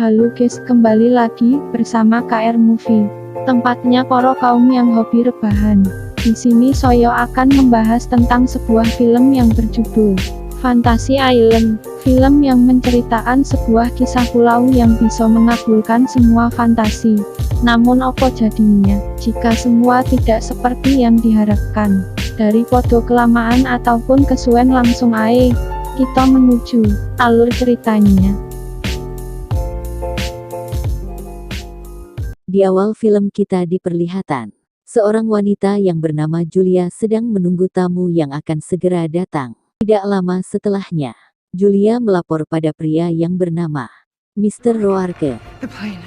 Halo guys, kembali lagi bersama KR Movie. Tempatnya para kaum yang hobi rebahan. Di sini saya akan membahas tentang sebuah film yang berjudul Fantasy Island. Film yang menceritakan sebuah kisah pulau yang bisa mengabulkan semua fantasi. Namun apa jadinya jika semua tidak seperti yang diharapkan? Dari podo kelamaan ataupun kesuwen, langsung ae kita menuju alur ceritanya. Di awal film kita diperlihatkan, seorang wanita yang bernama Julia sedang menunggu tamu yang akan segera datang. Tidak lama setelahnya, Julia melapor pada pria yang bernama Mr. Roarke. The plane.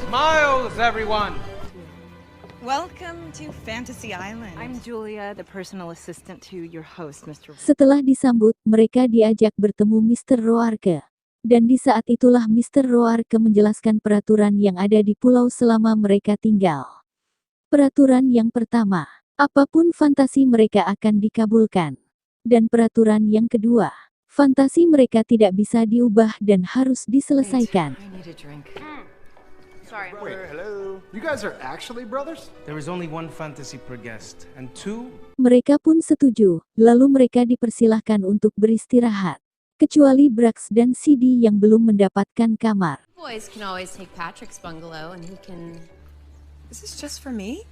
Smiles, everyone! Welcome to Fantasy Island. I'm Julia, the personal assistant to your host, Mr. Setelah disambut, mereka diajak bertemu Mr. Roarke. Dan di saat itulah Mr. Roarke menjelaskan peraturan yang ada di pulau selama mereka tinggal. Peraturan yang pertama, apapun fantasi mereka akan dikabulkan. Dan peraturan yang kedua, fantasi mereka tidak bisa diubah dan harus diselesaikan. I need a drink. Sorry. Wait, hello? You guys are actually brothers? There is only one fantasy per guest, and two... Mereka pun setuju, lalu mereka dipersilahkan untuk beristirahat. Kecuali Brax dan CD yang belum mendapatkan kamar. Boys can always take Patrick's bungalow and he can... Is this just for me?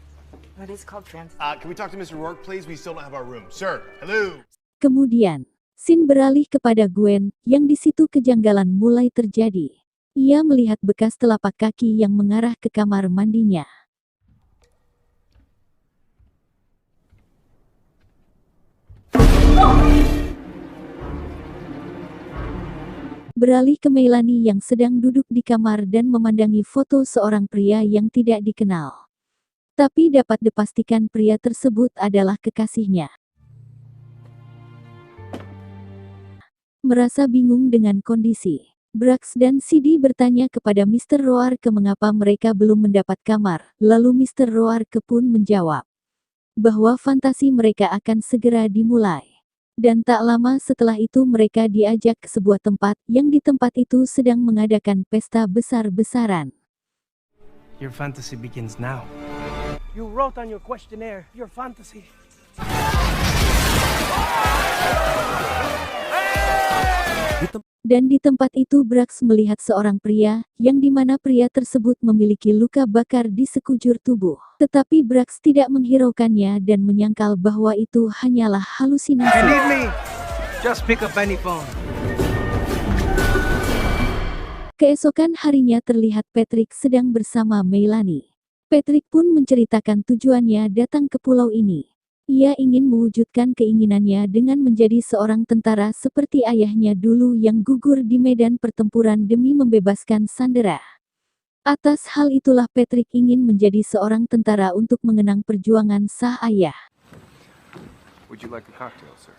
What is called fantasy? Can we talk to Mr. Rourke, please? We still don't have our room. Sir, hello. Kemudian, scene beralih kepada Gwen, yang di situ kejanggalan mulai terjadi. Ia melihat bekas telapak kaki yang mengarah ke kamar mandinya. Beralih ke Melanie yang sedang duduk di kamar dan memandangi foto seorang pria yang tidak dikenal. Tapi dapat dipastikan pria tersebut adalah kekasihnya. Merasa bingung dengan kondisi, Brax dan CD bertanya kepada Mr. Roarke mengapa mereka belum mendapat kamar, lalu Mr. Roarke pun menjawab bahwa fantasi mereka akan segera dimulai. Dan tak lama setelah itu mereka diajak ke sebuah tempat, yang di tempat itu sedang mengadakan pesta besar-besaran. Your fantasy begins now. You wrote on your questionnaire your fantasy. Dan di tempat itu Brax melihat seorang pria, yang dimana pria tersebut memiliki luka bakar di sekujur tubuh. Tetapi Brax tidak menghiraukannya dan menyangkal bahwa itu hanyalah halusinasi. You need me? Just pick up any phone. Keesokan harinya terlihat Patrick sedang bersama Melanie. Patrick pun menceritakan tujuannya datang ke pulau ini. Ia ingin mewujudkan keinginannya dengan menjadi seorang tentara seperti ayahnya dulu yang gugur di medan pertempuran demi membebaskan sandera. Atas hal itulah Patrick ingin menjadi seorang tentara untuk mengenang perjuangan sang ayah. Would you like a cocktail, sir?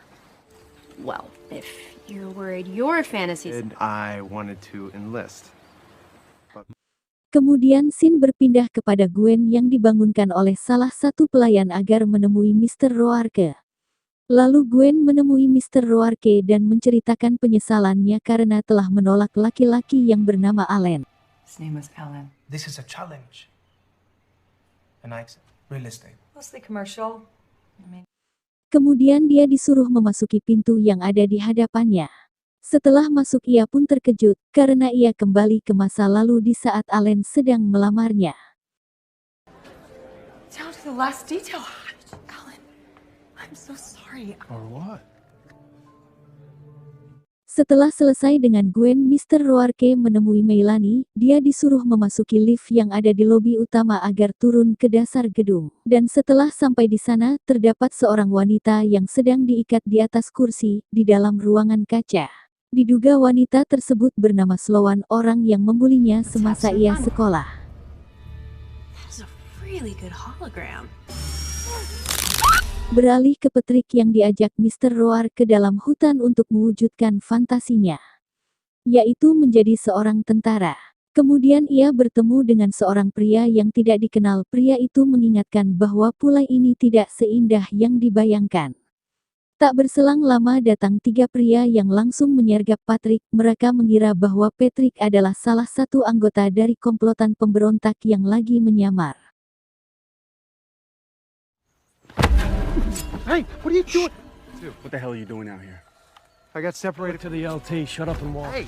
Well, if you're worried your fantasies... And I wanted to enlist. Kemudian scene berpindah kepada Gwen yang dibangunkan oleh salah satu pelayan agar menemui Mr. Roarke. Lalu Gwen menemui Mr. Roarke dan menceritakan penyesalannya karena telah menolak laki-laki yang bernama Allen. His name was Alan. This is a challenge. And I accept. Real estate. Mostly commercial. Kemudian dia disuruh memasuki pintu yang ada di hadapannya. Setelah masuk ia pun terkejut, karena ia kembali ke masa lalu di saat Allen sedang melamarnya. Down to the last detail. Alan, I'm so sorry. Or what? Setelah selesai dengan Gwen, Mr. Roarke menemui Melanie, dia disuruh memasuki lift yang ada di lobi utama agar turun ke dasar gedung. Dan setelah sampai di sana, terdapat seorang wanita yang sedang diikat di atas kursi, di dalam ruangan kaca. Diduga wanita tersebut bernama Sloan, orang yang membulinya semasa ia sekolah. That's a really good hologram. Beralih ke Patrick yang diajak Mr. Roarke ke dalam hutan untuk mewujudkan fantasinya, yaitu menjadi seorang tentara. Kemudian ia bertemu dengan seorang pria yang tidak dikenal. Pria itu mengingatkan bahwa pulau ini tidak seindah yang dibayangkan. Tak berselang lama datang 3 pria yang langsung menyergap Patrick. Mereka mengira bahwa Patrick adalah salah satu anggota dari komplotan pemberontak yang lagi menyamar. Hey, what are you doing? Dude, what the hell are you doing out here? I got separated to the LT. Shut up and walk. Hey.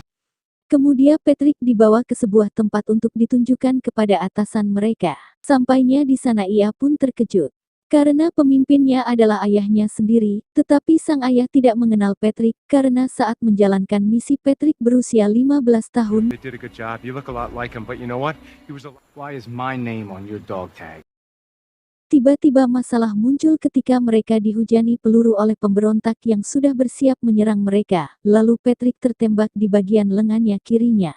Kemudian Patrick dibawa ke sebuah tempat untuk ditunjukkan kepada atasan mereka. Sampainya di sana ia pun terkejut. Karena pemimpinnya adalah ayahnya sendiri, tetapi sang ayah tidak mengenal Patrick karena saat menjalankan misi Patrick berusia 15 tahun. They did a good job. You look a lot like him, but you know what? Why is my name on your dog tag? Tiba-tiba masalah muncul ketika mereka dihujani peluru oleh pemberontak yang sudah bersiap menyerang mereka. Lalu Patrick tertembak di bagian lengannya kirinya.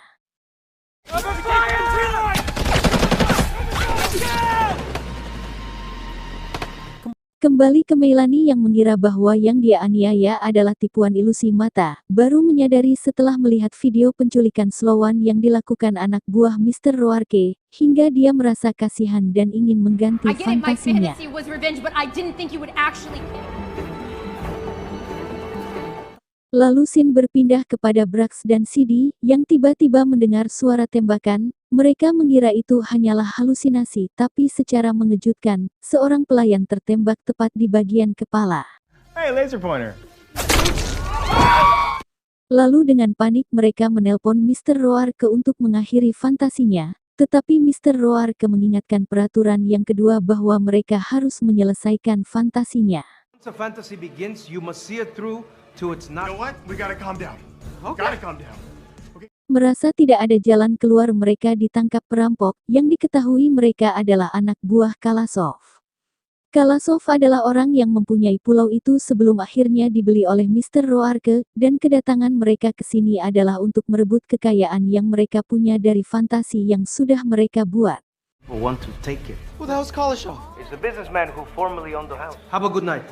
Kembali ke Melanie yang mengira bahwa yang dia aniaya adalah tipuan ilusi mata, baru menyadari setelah melihat video penculikan Sloan yang dilakukan anak buah Mr. Roarke, hingga dia merasa kasihan dan ingin mengganti fantasinya. Lalu scene berpindah kepada Brax dan Sidi, yang tiba-tiba mendengar suara tembakan. Mereka mengira itu hanyalah halusinasi, tapi secara mengejutkan, seorang pelayan tertembak tepat di bagian kepala. Hey, laser pointer. Lalu dengan panik mereka menelpon Mr. Roarke untuk mengakhiri fantasinya, tetapi Mr. Roarke mengingatkan peraturan yang kedua bahwa mereka harus menyelesaikan fantasinya. Once a fantasy begins, you must see it through to its not. You know what? We gotta calm down. Gotta calm down. Merasa tidak ada jalan keluar, mereka ditangkap perampok, yang diketahui mereka adalah anak buah Kalasov. Kalasov adalah orang yang mempunyai pulau itu sebelum akhirnya dibeli oleh Mr. Roarke, dan kedatangan mereka ke sini adalah untuk merebut kekayaan yang mereka punya dari fantasi yang sudah mereka buat. Want to take it. Who the hell's Kalashov? It's the businessman who formerly owned the house. Have a good night.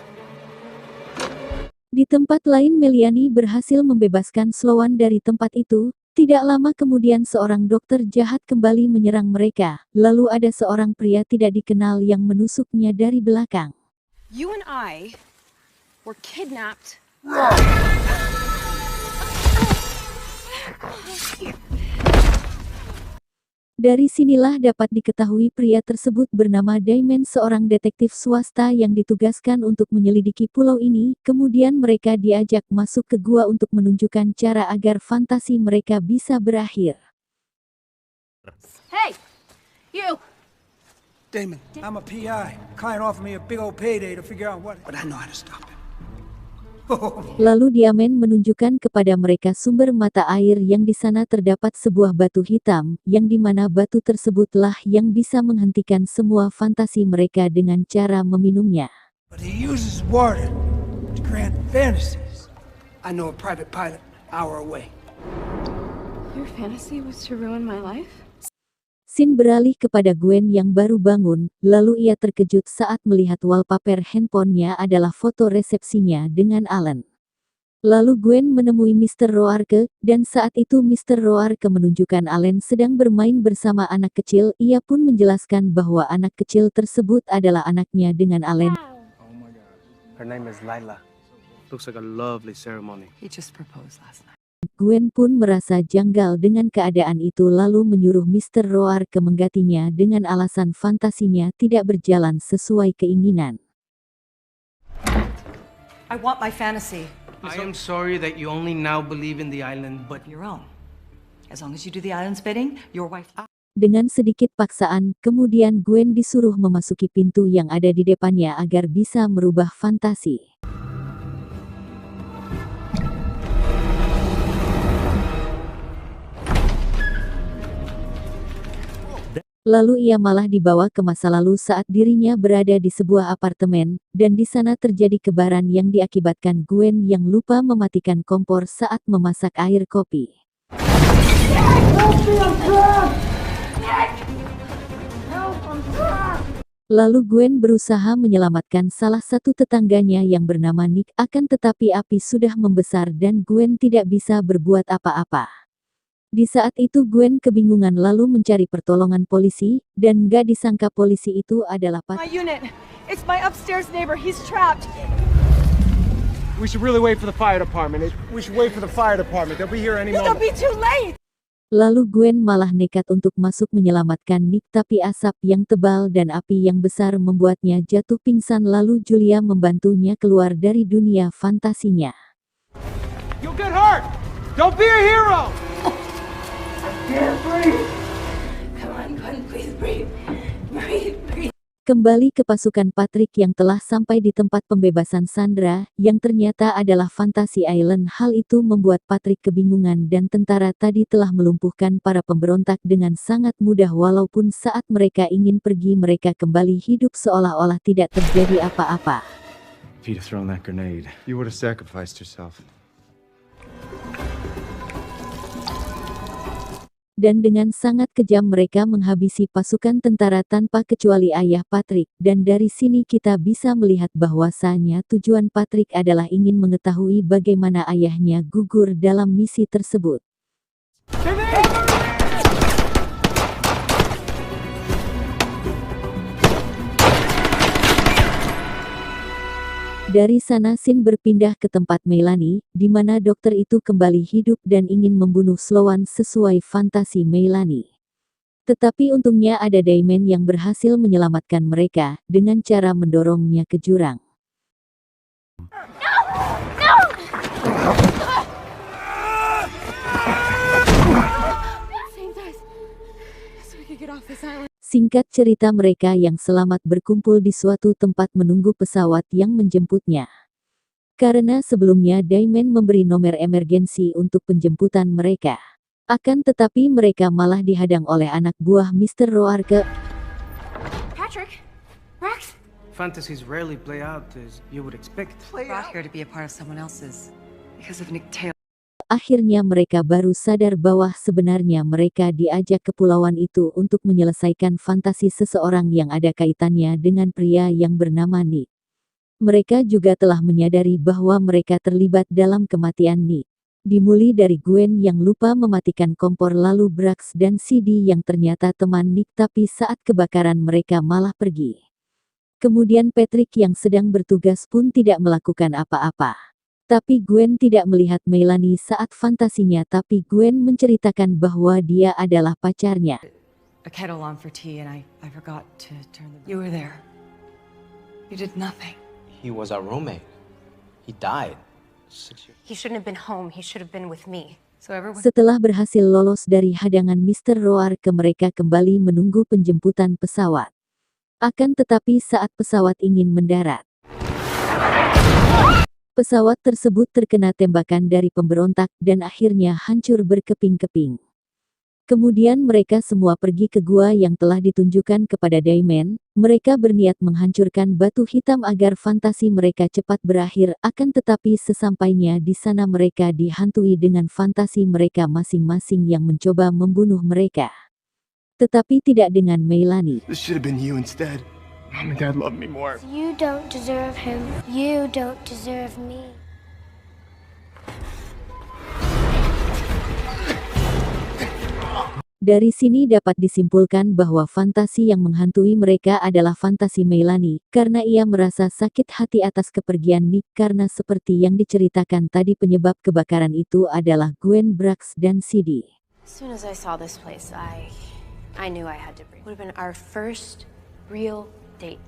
Di tempat lain Melanie berhasil membebaskan Sloan dari tempat itu. Tidak lama kemudian seorang dokter jahat kembali menyerang mereka, lalu ada seorang pria tidak dikenal yang menusuknya dari belakang. You and I were kidnapped. Dari sinilah dapat diketahui pria tersebut bernama Damon, seorang detektif swasta yang ditugaskan untuk menyelidiki pulau ini. Kemudian mereka diajak masuk ke gua untuk menunjukkan cara agar fantasi mereka bisa berakhir. Hey, you! Damon, I'm a PI. Client offered me a big old payday to figure out what, but I know how to stop it. Lalu Damon menunjukkan kepada mereka sumber mata air yang di sana terdapat sebuah batu hitam, yang di mana batu tersebutlah yang bisa menghentikan semua fantasi mereka dengan cara meminumnya. But he uses water to grant fantasies. I know a private pilot an hour away. Your fantasy was to ruin my life? Scene beralih kepada Gwen yang baru bangun, lalu ia terkejut saat melihat wallpaper handphonenya adalah foto resepsinya dengan Alan. Lalu Gwen menemui Mr. Roarke, dan saat itu Mr. Roarke menunjukkan Alan sedang bermain bersama anak kecil. Ia pun menjelaskan bahwa anak kecil tersebut adalah anaknya dengan Alan. Oh my God. Her name is Lila. Looks like a lovely ceremony. He just proposed last night. Gwen pun merasa janggal dengan keadaan itu lalu menyuruh Mr. Roarke menggantinya dengan alasan fantasinya tidak berjalan sesuai keinginan. I want my fantasy. I am sorry that you only now believe in the island, but Your own. As long as you do the island's bidding, your wife. Dengan sedikit paksaan, kemudian Gwen disuruh memasuki pintu yang ada di depannya agar bisa merubah fantasi. Lalu ia malah dibawa ke masa lalu saat dirinya berada di sebuah apartemen, dan di sana terjadi kebakaran yang diakibatkan Gwen yang lupa mematikan kompor saat memasak air kopi. Lalu Gwen berusaha menyelamatkan salah satu tetangganya yang bernama Nick, akan tetapi api sudah membesar dan Gwen tidak bisa berbuat apa-apa. Di saat itu Gwen kebingungan lalu mencari pertolongan polisi, dan gak disangka polisi itu adalah My unit. It's my upstairs neighbor. He's trapped. We should really wait for the fire department. We should wait for the fire department. They'll be here any It'll moment. be too late! Lalu Gwen malah nekat untuk masuk menyelamatkan Nick, tapi asap yang tebal dan api yang besar membuatnya jatuh pingsan. Lalu Julia membantunya keluar dari dunia fantasinya. You'll get hurt! Don't be a hero! Come on, Gwen, please breathe. Breathe, breathe. Kembali ke pasukan Patrick yang telah sampai di tempat pembebasan Sandra, yang ternyata adalah Fantasy Island. Hal itu membuat Patrick kebingungan dan tentara tadi telah melumpuhkan para pemberontak dengan sangat mudah, walaupun saat mereka ingin pergi mereka kembali hidup seolah-olah tidak terjadi apa-apa. If you'd have thrown that grenade, you would have sacrificed yourself. Dan dengan sangat kejam mereka menghabisi pasukan tentara tanpa kecuali ayah Patrick. Dan dari sini kita bisa melihat bahwasanya tujuan Patrick adalah ingin mengetahui bagaimana ayahnya gugur dalam misi tersebut. Dari sana scene berpindah ke tempat Melanie, di mana dokter itu kembali hidup dan ingin membunuh Sloan sesuai fantasi Melanie. Tetapi untungnya ada Damon yang berhasil menyelamatkan mereka, dengan cara mendorongnya ke jurang. Singkat cerita, mereka yang selamat berkumpul di suatu tempat menunggu pesawat yang menjemputnya. Karena sebelumnya Damon memberi nomor emergensi untuk penjemputan mereka. Akan tetapi mereka malah dihadang oleh anak buah Mr. Roarke. Patrick? Rex? Fantasies rarely play out as you would expect. Brought here to be a part of someone else's. Because of Nick Taylor. Akhirnya mereka baru sadar bahwa sebenarnya mereka diajak ke pulauan itu untuk menyelesaikan fantasi seseorang yang ada kaitannya dengan pria yang bernama Nick. Mereka juga telah menyadari bahwa mereka terlibat dalam kematian Nick. Dimulai dari Gwen yang lupa mematikan kompor, lalu Brax dan CD yang ternyata teman Nick, tapi saat kebakaran mereka malah pergi. Kemudian Patrick yang sedang bertugas pun tidak melakukan apa-apa. Tapi Gwen tidak melihat Melanie saat fantasinya, tapi Gwen menceritakan bahwa dia adalah pacarnya. A kettle on for tea and I forgot to turn the... You were there. You did nothing. He was our roommate. He died 6 years. He shouldn't have been home. He should have been with me. So everyone... Setelah berhasil lolos dari hadangan Mr. Roarke, mereka kembali menunggu penjemputan pesawat. Akan tetapi saat pesawat ingin mendarat, pesawat tersebut terkena tembakan dari pemberontak dan akhirnya hancur berkeping-keping. Kemudian mereka semua pergi ke gua yang telah ditunjukkan kepada Damon. Mereka berniat menghancurkan batu hitam agar fantasi mereka cepat berakhir. Akan tetapi sesampainya di sana mereka dihantui dengan fantasi mereka masing-masing yang mencoba membunuh mereka. Tetapi tidak dengan Melanie. This should have been you instead. Mom and Dad love me more. You don't deserve him. You don't deserve me. Dari sini dapat disimpulkan bahwa fantasi yang menghantui mereka adalah fantasi Melanie, karena ia merasa sakit hati atas kepergian Nick, karena seperti yang diceritakan tadi penyebab kebakaran itu adalah Gwen, Brax, dan CD. As soon as I saw this place, I knew I had to bring. Would have been our first real date.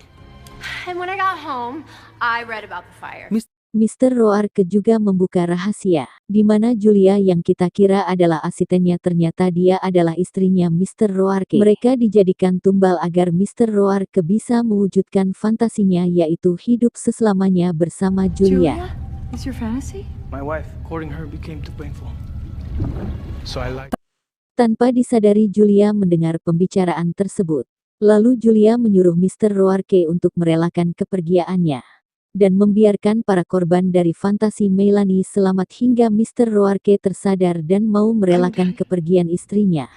And when I got home, I read about the fire. Mr. Roarke juga membuka rahasia, di mana Julia yang kita kira adalah asistennya ternyata dia adalah istrinya Mr. Roarke. Mereka dijadikan tumbal agar Mr. Roarke bisa mewujudkan fantasinya, yaitu hidup selamanya bersama Julia. Is your fantasy? My wife, courting her became too painful. So I like... Tanpa disadari Julia mendengar pembicaraan tersebut. Lalu Julia menyuruh Mr. Roarke untuk merelakan kepergiannya dan membiarkan para korban dari fantasi Melanie selamat hingga Mr. Roarke tersadar dan mau merelakan kepergian istrinya.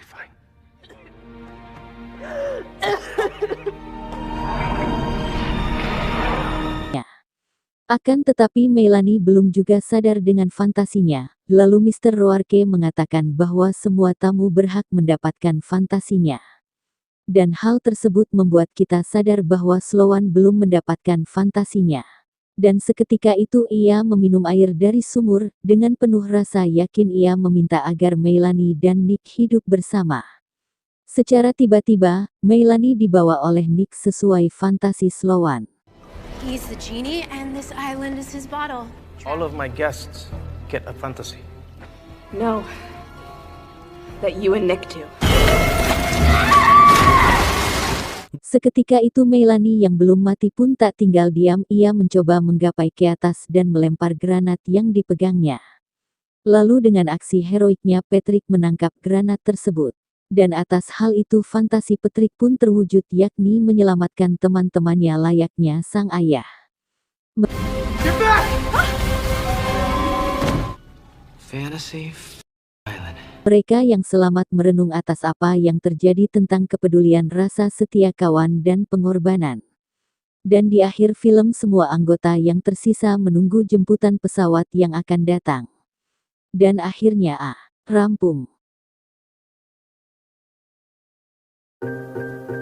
Akan tetapi Melanie belum juga sadar dengan fantasinya. Lalu Mr. Roarke mengatakan bahwa semua tamu berhak mendapatkan fantasinya. Dan hal tersebut membuat kita sadar bahwa Sloan belum mendapatkan fantasinya. Dan seketika itu ia meminum air dari sumur, dengan penuh rasa yakin ia meminta agar Meilani dan Nick hidup bersama. Secara tiba-tiba, Meilani dibawa oleh Nick sesuai fantasi Sloan. He's the genie and this island is his bottle. All of my guests get a fantasy. No. That you and Nick do. Seketika itu Meilani yang belum mati pun tak tinggal diam, ia mencoba menggapai ke atas dan melempar granat yang dipegangnya. Lalu dengan aksi heroiknya Patrick menangkap granat tersebut. Dan atas hal itu fantasi Patrick pun terwujud, yakni menyelamatkan teman-temannya layaknya sang ayah. Fantasy Island. Mereka yang selamat merenung atas apa yang terjadi tentang kepedulian rasa setia kawan dan pengorbanan. Dan di akhir film semua anggota yang tersisa menunggu jemputan pesawat yang akan datang. Dan akhirnya rampung.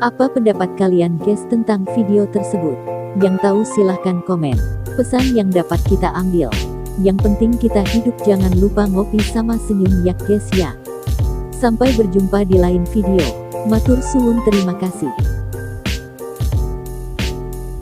Apa pendapat kalian guys tentang video tersebut? Yang tahu silahkan komen. Pesan yang dapat kita ambil. Yang penting kita hidup, jangan lupa ngopi sama senyum ya guys ya. Sampai berjumpa di lain video. Matur suwun, terima kasih.